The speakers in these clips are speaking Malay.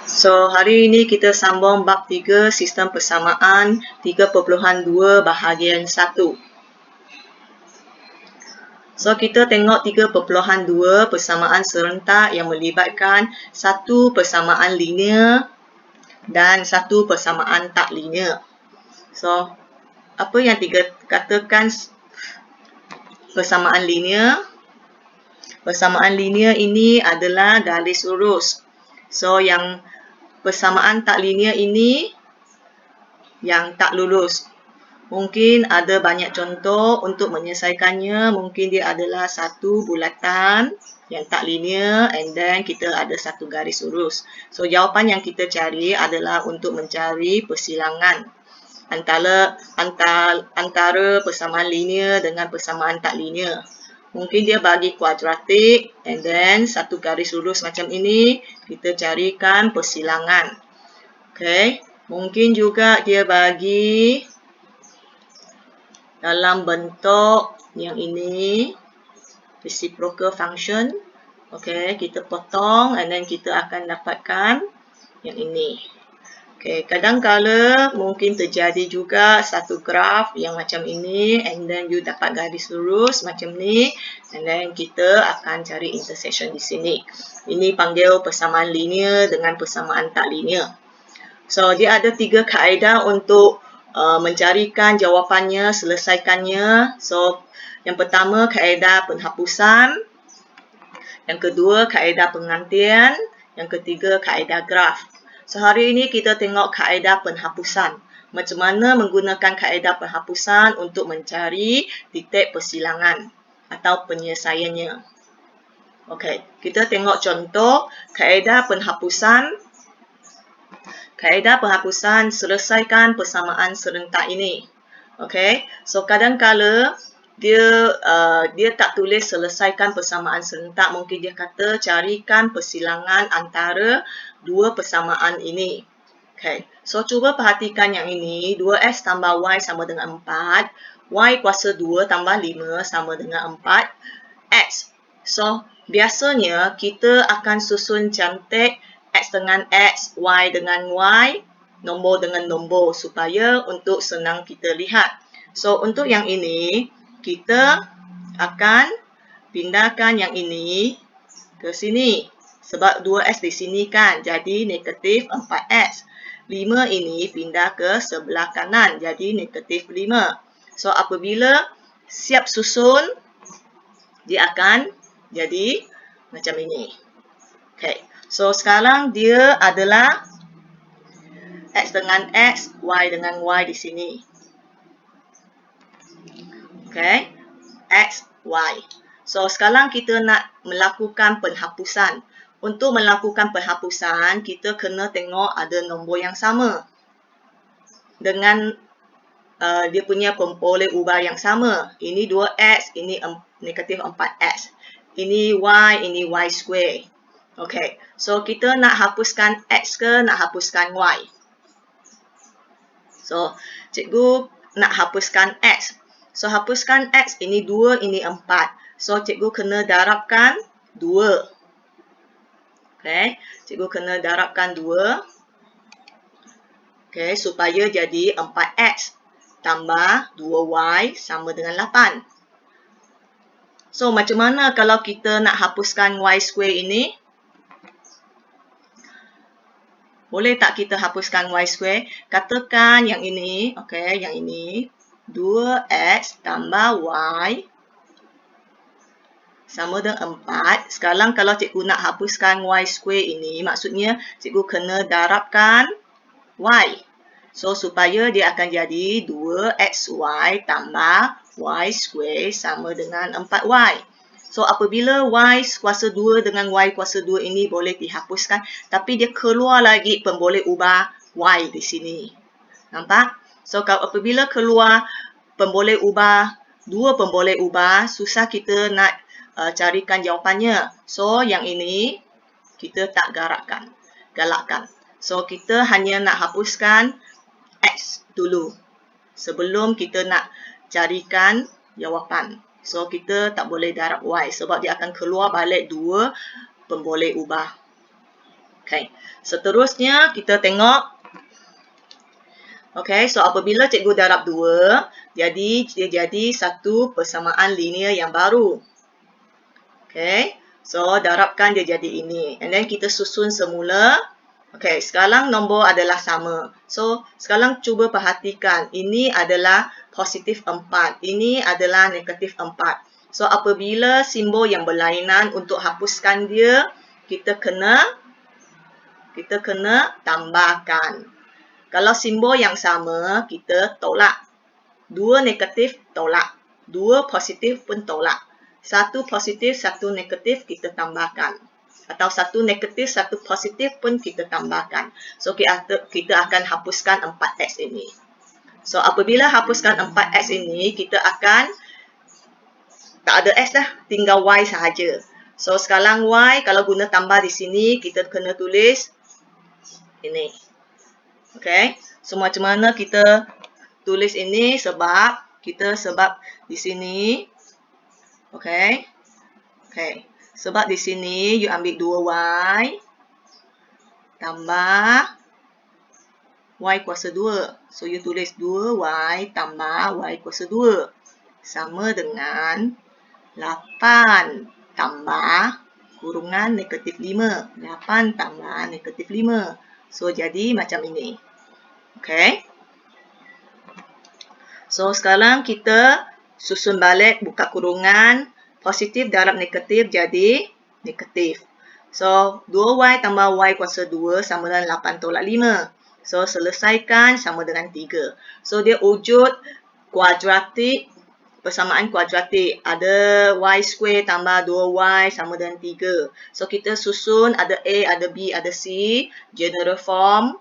So, hari ini kita sambung bab 3 sistem persamaan 3.2 bahagian 1. So, kita tengok 3.2 persamaan serentak yang melibatkan satu persamaan linear dan satu persamaan tak linear. So, apa yang katakan persamaan linear? Persamaan linear ini adalah garis lurus. So, yang persamaan tak linear ini yang tak lurus. Mungkin ada banyak contoh untuk menyelesaikannya. Mungkin dia adalah satu bulatan yang tak linear and then kita ada satu garis lurus. So, jawapan yang kita cari adalah untuk mencari persilangan antara persamaan linear dengan persamaan tak linear. Mungkin dia bagi kuadratik and then satu garis lurus macam ini, kita carikan persilangan. Okay. Mungkin juga dia bagi dalam bentuk yang ini, reciprocal function. Okay, kita potong and then kita akan dapatkan yang ini. Okay, kadang-kala mungkin terjadi juga satu graf yang macam ini and then you dapat garis lurus macam ni and then kita akan cari intersection di sini. Ini panggil persamaan linear dengan persamaan tak linear. So, dia ada 3 kaedah untuk mencarikan jawapannya, selesaikannya. So, yang pertama kaedah penghapusan, yang kedua kaedah pengantian, yang ketiga kaedah graf. So, hari ini kita tengok kaedah penghapusan. Macam mana menggunakan kaedah penghapusan untuk mencari titik persilangan atau penyelesaiannya. Okey, kita tengok contoh kaedah penghapusan. Kaedah penghapusan, selesaikan persamaan serentak ini. Okey, so kadang-kala dia tak tulis selesaikan persamaan serentak, mungkin dia kata carikan persilangan antara dua persamaan ini. Okey, so cuba perhatikan yang ini, 2x tambah y sama dengan 4, y kuasa 2 tambah 5 sama dengan 4x. So, biasanya kita akan susun cantik x dengan x, y dengan y, nombor dengan nombor supaya untuk senang kita lihat. So, untuk yang ini, kita akan pindahkan yang ini ke sini. Sebab 2x di sini kan, jadi negatif 4x. 5 ini pindah ke sebelah kanan, jadi negatif 5. So, apabila siap susun, dia akan jadi macam ini. Okay. So, sekarang dia adalah x dengan x, y dengan y di sini. Okay. X, y. So, sekarang kita nak melakukan penghapusan. Untuk melakukan penghapusan, kita kena tengok ada nombor yang sama. Dengan dia punya pemboleh ubah yang sama. Ini 2x, ini negatif 4x. Ini y square. Okay. So, kita nak hapuskan x ke nak hapuskan y? So, cikgu nak hapuskan x. So, hapuskan x, ini 2, ini 4. So, cikgu kena darabkan 2. Okay. Cikgu kena darabkan 2. Okay, supaya jadi 4x tambah 2y sama dengan 8. So, macam mana kalau kita nak hapuskan y square ini? Boleh tak kita hapuskan y square? Katakan yang ini, okey, yang ini 2x tambah y sama dengan 4. Sekarang kalau cikgu nak hapuskan y square ini, maksudnya cikgu kena darabkan y. So, supaya dia akan jadi 2xy tambah y square sama dengan 4y. So, apabila y kuasa 2 dengan y kuasa 2 ini boleh dihapuskan, tapi dia keluar lagi pemboleh ubah y di sini. Nampak? So, apabila keluar pemboleh ubah, dua pemboleh ubah, susah kita nak carikan jawapannya. So, yang ini kita tak galakkan. So, kita hanya nak hapuskan x dulu sebelum kita nak carikan jawapan. So, kita tak boleh darab y sebab dia akan keluar balik dua pemboleh ubah. Okay. Seterusnya kita tengok. Okay, so apabila cikgu darab 2, jadi dia jadi satu persamaan linear yang baru. Okay, so darabkan dia jadi ini. And then kita susun semula. Okay, sekarang nombor adalah sama. So, sekarang cuba perhatikan. Ini adalah positif 4. Ini adalah negatif 4. So, apabila simbol yang berlainan untuk hapuskan dia, kita kena tambahkan. Kalau simbol yang sama, kita tolak. 2 negatif, tolak. 2 positif pun tolak. 1 positif, 1 negatif, kita tambahkan. Atau 1 negatif, 1 positif pun kita tambahkan. So, kita akan hapuskan 4x ini. So, apabila hapuskan 4x ini, kita akan tak ada x dah, tinggal y sahaja. So, sekarang y, kalau guna tambah di sini, kita kena tulis ini. Okay, so macam mana kita tulis ini sebab di sini, okay, sebab di sini you ambil 2y tambah y kuasa 2. So you tulis 2y tambah y kuasa 2 sama dengan 8 tambah kurungan negatif 5. 8 tambah negatif 5. So jadi macam ini. Okay. So, sekarang kita susun balik, buka kurungan, positif darab negatif jadi negatif. So, 2y tambah y kuasa 2 sama dengan 8 tolak 5. So, selesaikan sama dengan 3. So, dia wujud kuadratik, persamaan kuadratik. Ada y square tambah 2y sama dengan 3. So, kita susun ada A, ada B, ada C, general form.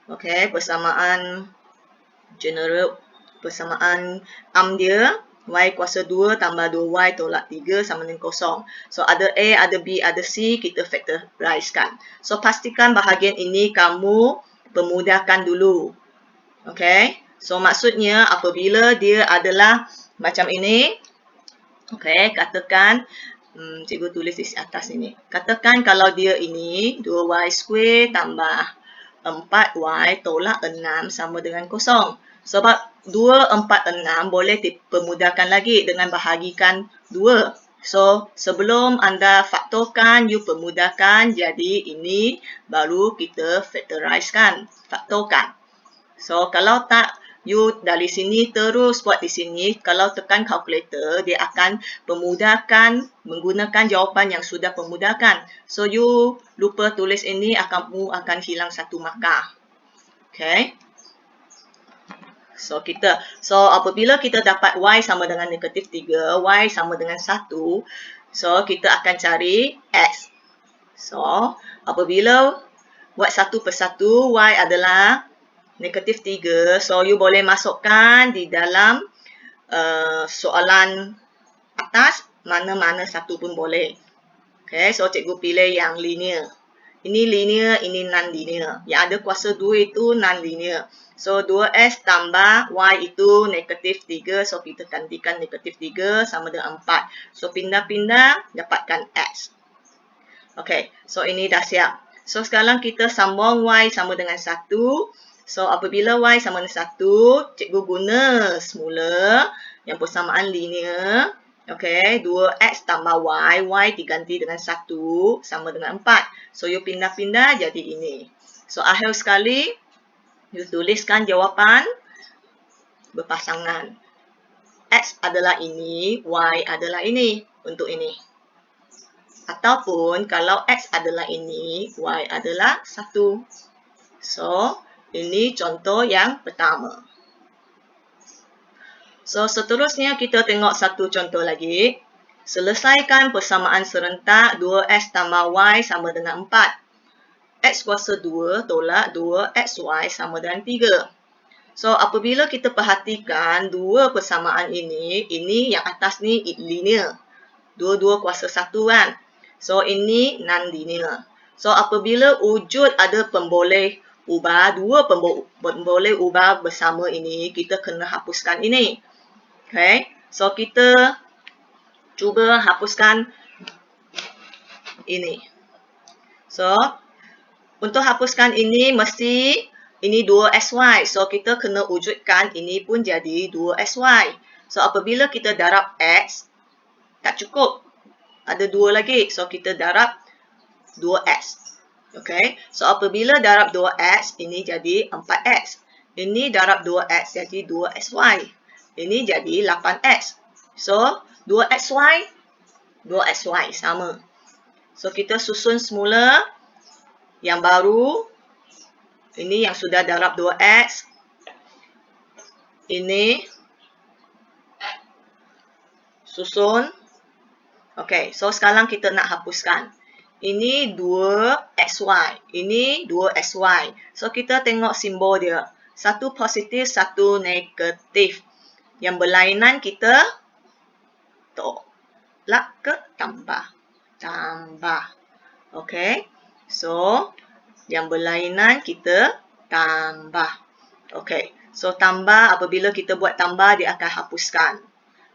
Okay, persamaan dia y kuasa 2 tambah 2y tolak 3 sama dengan 0. So ada A, ada B, ada C, kita factorizekan. So pastikan bahagian ini kamu pemudahkan dulu. Okay, so maksudnya apabila dia adalah macam ini, okay, katakan cikgu tulis di atas ini. Katakan kalau dia ini 2y square tambah 4y tolak 6 sama dengan 0. Sebab 2, 4, 6 boleh dipermudahkan lagi dengan bahagikan 2. So, sebelum anda faktorkan, you permudahkan. Jadi, ini baru kita faktorizekan. Faktorkan. So, kalau tak, you dari sini terus buat di sini. Kalau tekan kalkulator, dia akan pemudahkan menggunakan jawapan yang sudah pemudahkan. So, you lupa tulis ini, kamu akan hilang satu markah. Okay. So, apabila kita dapat y sama dengan negatif 3, y sama dengan 1, so, kita akan cari x. So, apabila buat satu persatu, y adalah negatif 3. So, you boleh masukkan di dalam soalan atas, mana-mana satu pun boleh. Okay, so cikgu pilih yang linear. Ini linear, ini non-linear. Yang ada kuasa 2 itu non-linear. So, 2x tambah y itu negatif 3. So, kita gantikan negatif 3 sama dengan 4. So, pindah-pindah, dapatkan x. Okay, so ini dah siap. So, sekarang kita sambung y sama dengan 1. So, apabila y sama dengan 1, cikgu guna semula yang persamaan linear. Okay, 2x tambah y diganti dengan 1 sama dengan 4. So, you pindah-pindah jadi ini. So, akhir sekali, you tuliskan jawapan berpasangan. X adalah ini, y adalah ini untuk ini. Ataupun kalau x adalah ini, y adalah 1. So, ini contoh yang pertama. So, seterusnya kita tengok satu contoh lagi. Selesaikan persamaan serentak 2x tambah y sama dengan 4. X kuasa 2 tolak 2xy sama dengan 3. So, apabila kita perhatikan dua persamaan ini yang atas ni linear. Dua-dua kuasa 1 kan. So, ini non-linear. So, apabila wujud ada pemboleh ubah, dua pemboleh ubah bersama ini, kita kena hapuskan ini. Okay, so kita hapuskan ini. So, Untuk hapuskan ini mesti ini 2SY. So, kita kena wujudkan ini pun jadi 2SY. So, apabila kita darab X, tak cukup. Ada 2 lagi. So, kita darab 2X. Okay. So, apabila darab 2X, ini jadi 4X. Ini darab 2X jadi 2SY. Ini jadi 8X. So, 2XY, 2XY sama. So, kita susun semula yang baru. Ini yang sudah darab 2X. Ini susun. Okay, so sekarang kita nak hapuskan. Ini 2XY. Ini 2XY. So, kita tengok simbol dia. Satu positif, satu negatif. Yang berlainan kita tolak ke tambah. Tambah. Okay. So, yang berlainan kita tambah. Okay. So, tambah apabila kita buat tambah, dia akan hapuskan.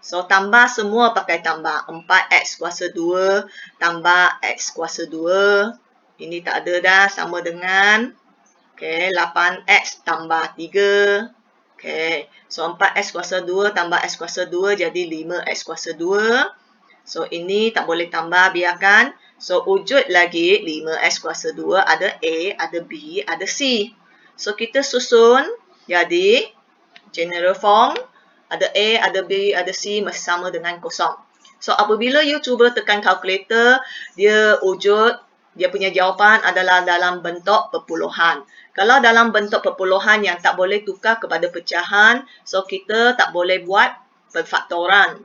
So, tambah semua pakai tambah. 4X kuasa 2 tambah X kuasa 2. Ini tak ada dah. Sama dengan 8X tambah 3. So, 4X kuasa 2 tambah X kuasa 2 jadi 5X kuasa 2. So, ini tak boleh tambah, biarkan. So, wujud lagi 5X kuasa 2. Ada A, ada B, ada C. So, kita susun jadi general form. Ada A, ada B, ada C masih sama dengan kosong. So, apabila you cuba tekan kalkulator, dia wujud, dia punya jawapan adalah dalam bentuk perpuluhan. Kalau dalam bentuk perpuluhan yang tak boleh tukar kepada pecahan, so kita tak boleh buat perfaktoran.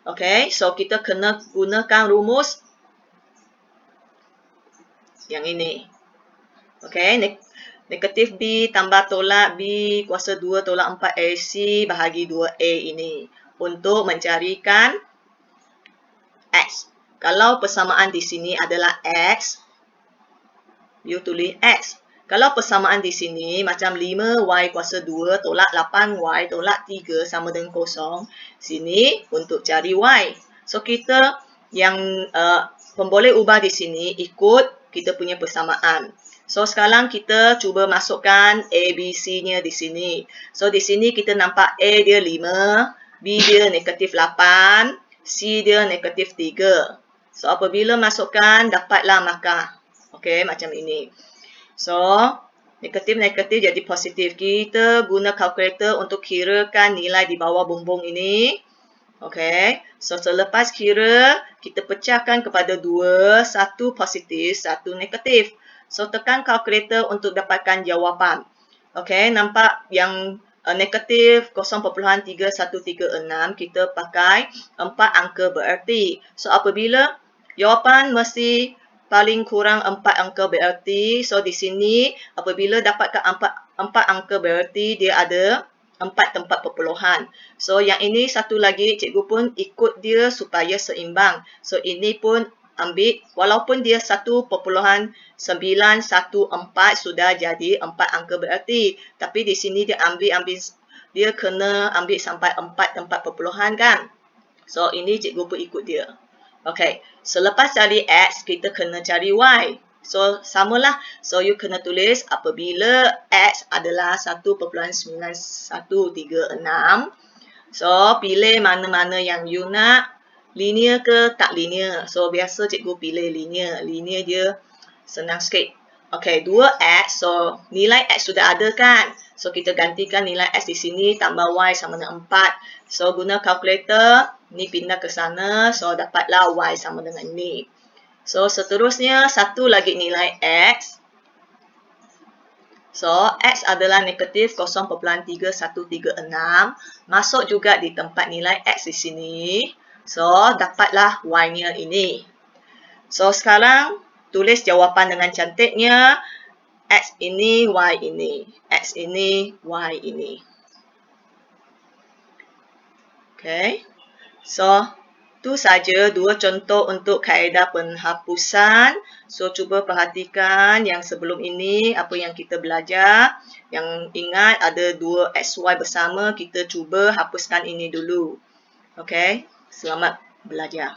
Okay, so kita kena gunakan rumus yang ini. Okay, negatif B tambah tolak B kuasa 2 tolak 4AC bahagi 2A ini untuk mencarikan X. Kalau persamaan di sini adalah X, you tulis X. Kalau persamaan di sini macam 5Y kuasa 2 tolak 8Y tolak 3 sama dengan kosong. Sini untuk cari Y. So, kita yang pemboleh ubah di sini ikut kita punya persamaan. So, sekarang kita cuba masukkan A, B, C-nya di sini. So, di sini kita nampak A dia 5, B dia negatif 8, C dia negatif 3. So, apabila masukkan, dapatlah markah. Okay, macam ini. So, negatif-negatif jadi positif. Kita guna kalkulator untuk kirakan nilai di bawah bumbung ini. Okay. So, selepas kira, kita pecahkan kepada 2. Satu positif, satu negatif. So, tekan kalkulator untuk dapatkan jawapan. Okay. Nampak yang negatif 0.3136. Kita pakai 4 angka bererti. So, apabila jawapan mesti paling kurang 4 angka bererti. So, di sini apabila dapatkan 4 angka bererti, dia ada 4 tempat perpuluhan. So, yang ini satu lagi, cikgu pun ikut dia supaya seimbang. So, ini pun ambil, walaupun dia 1.914 sudah jadi 4 angka bererti. Tapi di sini dia dia kena ambil sampai 4 tempat perpuluhan kan. So, ini cikgu pun ikut dia. Okay, selepas cari X, kita kena cari Y. So, samalah. So, you kena tulis apabila X adalah 1.9136. So, pilih mana-mana yang you nak. Linear ke tak linear. So, biasa cikgu pilih linear. Linear dia senang sikit. Okay, 2X. So, nilai X sudah ada kan? So, kita gantikan nilai X di sini tambah Y sama dengan 4. So, guna kalkulator. Ni pindah ke sana. So, dapatlah Y sama dengan ni. So, seterusnya, satu lagi nilai X. So, X adalah negatif 0.3136. Masuk juga di tempat nilai X di sini. So, dapatlah Y-nya ini. So, sekarang, tulis jawapan dengan cantiknya. X ini, Y ini. X ini, Y ini. Okay. So, itu saja 2 contoh untuk kaedah penghapusan. So, cuba perhatikan yang sebelum ini, apa yang kita belajar. Yang ingat ada 2 XY bersama, kita cuba hapuskan ini dulu. Okay. Selamat belajar.